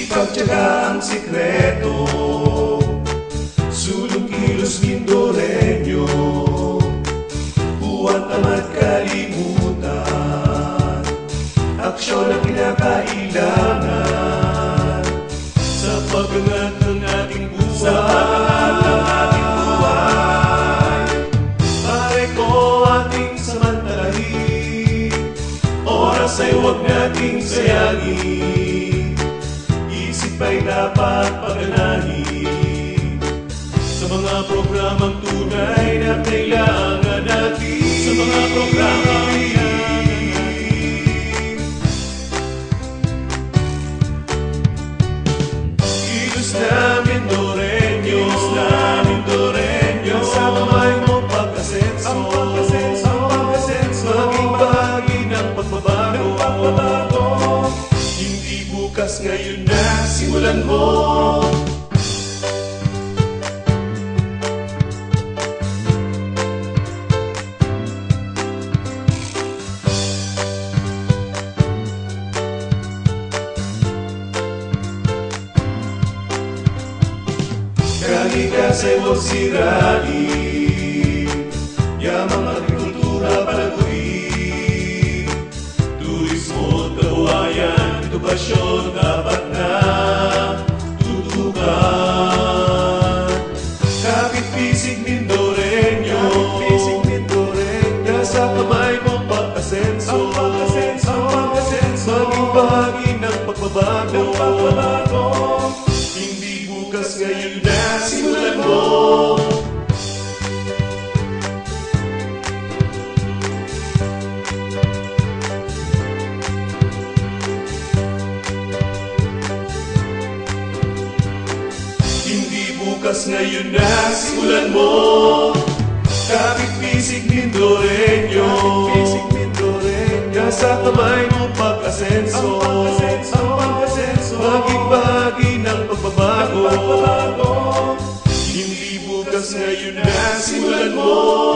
Sipag tiyaga ang sikreto, sulong kilos Mindoreño, huwag tamad kalimutan, aksyon ang kinakailangan sa pag-angat ng ating buhay. Pare ko, ating samantalahin, oras ay huwag nating sayangin, isip ay dapat paganahin sa mga programang tunay na kailangan natin. Sa mga programang Kilos na Mindoreño, nasa kamay mo pag-asenso, maging bahagi ng pagbabago. Hindi bukas, ngayon na simulan mo. Kasi huwag sirain, yamang agrikultura palaguin, turismo at kabuhayan, edukasyon dapat na tutukan. Kapit-pisig Mindoreño, nasa kamay mong pag-asenso, maging bahagi ng pagbabago. Hindi bukas, ngayon na simulan mo. Hindi bukas, ngayon na simulan mo. Kapit-pisig Mindoreño, nasa kamay mo pag-asenso, maging bahagi ng pagbabago. Hindi bukas, ngayon na simulan mo.